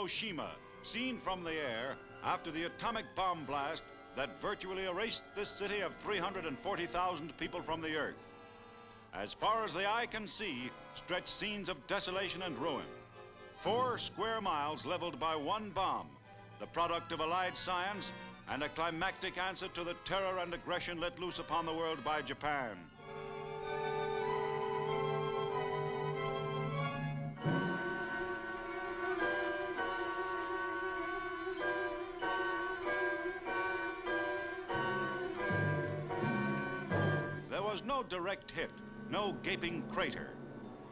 Hiroshima, seen from the air after the atomic bomb blast that virtually erased this city of 340,000 people from the earth. As far as the eye can see, stretch scenes of desolation and ruin. 4 square miles leveled by one bomb, the product of allied science and a climactic answer to the terror and aggression let loose upon the world by Japan. There was no direct hit, no gaping crater.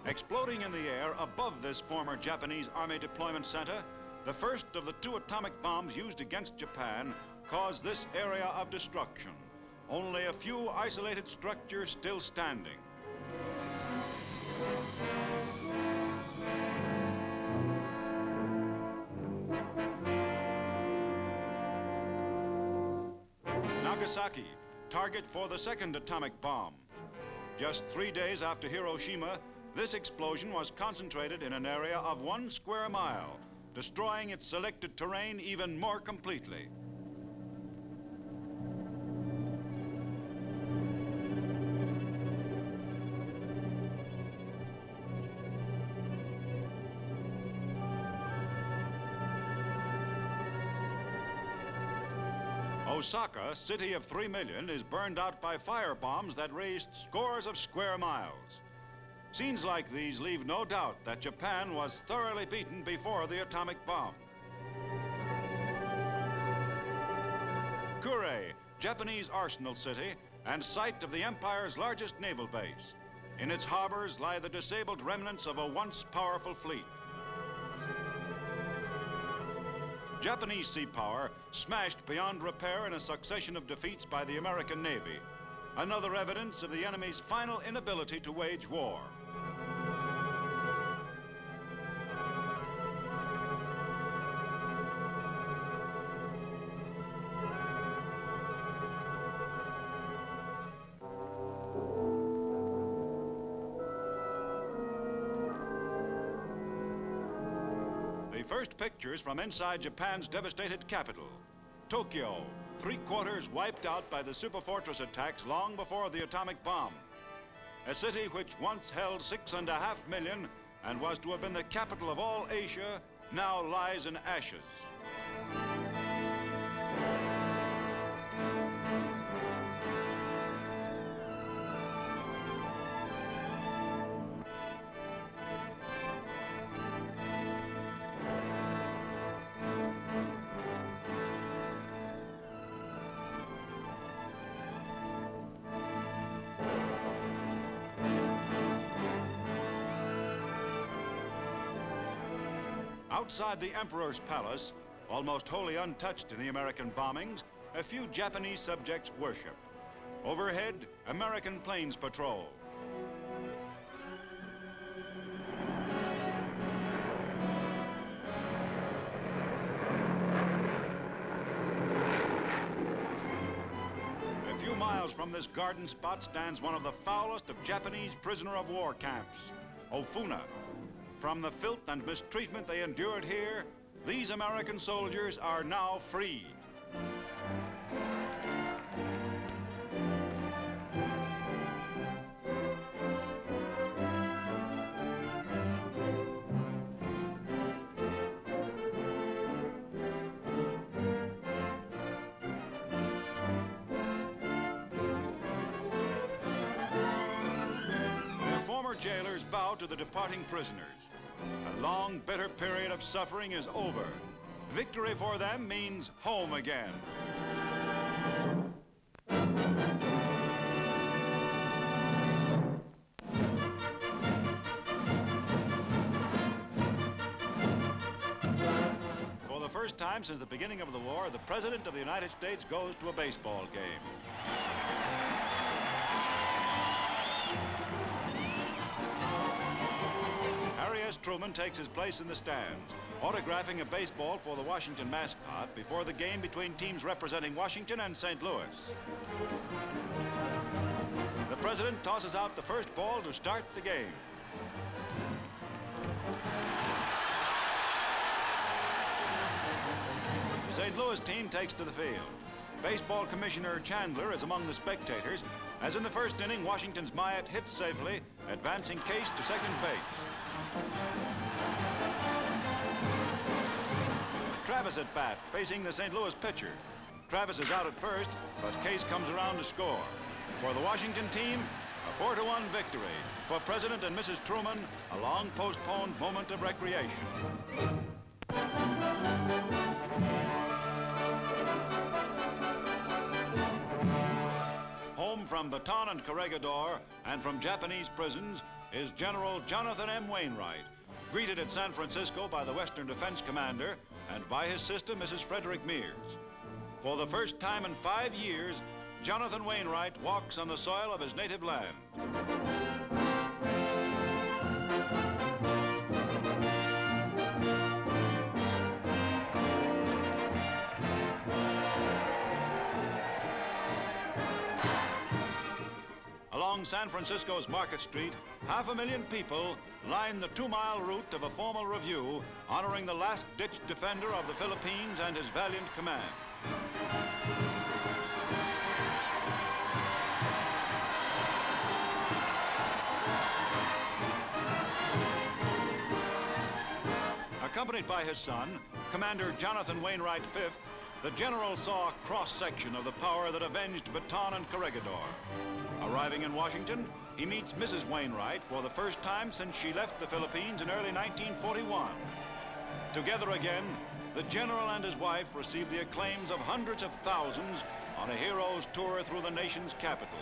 Exploding in the air above this former Japanese Army deployment center, the first of the 2 atomic bombs used against Japan caused this area of destruction. Only a few isolated structures still standing. Nagasaki, target for the second atomic bomb. Just 3 days after Hiroshima, this explosion was concentrated in an area of 1 square mile, destroying its selected terrain even more completely. Osaka, city of 3 million, is burned out by fire bombs that razed scores of square miles. Scenes like these leave no doubt that Japan was thoroughly beaten before the atomic bomb. Kure, Japanese arsenal city and site of the empire's largest naval base. In its harbors lie the disabled remnants of a once powerful fleet. Japanese sea power smashed beyond repair in a succession of defeats by the American Navy. Another evidence of the enemy's final inability to wage war. First pictures from inside Japan's devastated capital. Tokyo, 3/4 wiped out by the superfortress attacks long before the atomic bomb. A city which once held 6.5 million and was to have been the capital of all Asia, now lies in ashes. Outside the Emperor's palace, almost wholly untouched in the American bombings, a few Japanese subjects worship. Overhead, American planes patrol. A few miles from this garden spot stands one of the foulest of Japanese prisoner of war camps, Ofuna. From the filth and mistreatment they endured here, these American soldiers are now freed. Their former jailers bow to the departing prisoners. A long, bitter period of suffering is over. Victory for them means home again. For the first time since the beginning of the war, the President of the United States goes to a baseball game. Truman takes his place in the stands, autographing a baseball for the Washington mascot before the game between teams representing Washington and St. Louis. The President tosses out the first ball to start the game. St. Louis team takes to the field. Baseball Commissioner Chandler is among the spectators, as in the first inning, Washington's Myatt hits safely, advancing Case to second base. Travis at bat, facing the St. Louis pitcher. Travis is out at first, but Case comes around to score. For the Washington team, a 4-1 victory. For President and Mrs. Truman, a long postponed moment of recreation. Home from Bataan and Corregidor and from Japanese prisons is General Jonathan M. Wainwright, greeted at San Francisco by the Western Defense Commander and by his sister, Mrs. Frederick Mears. For the first time in 5 years, Jonathan Wainwright walks on the soil of his native land. Along San Francisco's Market Street, 500,000 people line the 2-mile route of a formal review honoring the last-ditch defender of the Philippines and his valiant command. Accompanied by his son, Commander Jonathan Wainwright V, the general saw a cross-section of the power that avenged Bataan and Corregidor. Arriving in Washington, he meets Mrs. Wainwright for the first time since she left the Philippines in early 1941. Together again, the general and his wife received the acclaims of hundreds of thousands on a hero's tour through the nation's capital.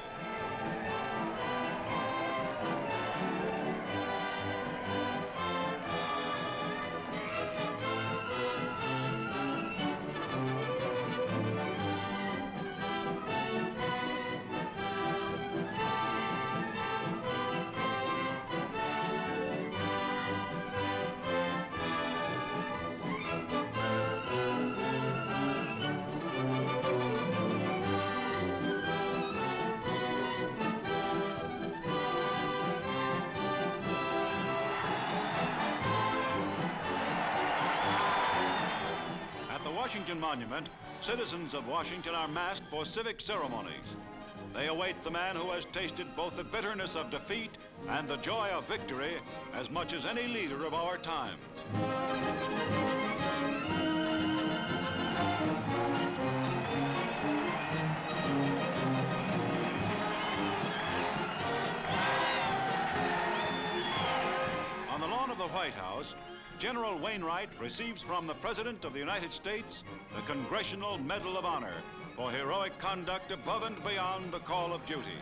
Washington Monument, citizens of Washington are massed for civic ceremonies. They await the man who has tasted both the bitterness of defeat and the joy of victory as much as any leader of our time. On the lawn of the White House, General Wainwright receives from the President of the United States the Congressional Medal of Honor for heroic conduct above and beyond the call of duty.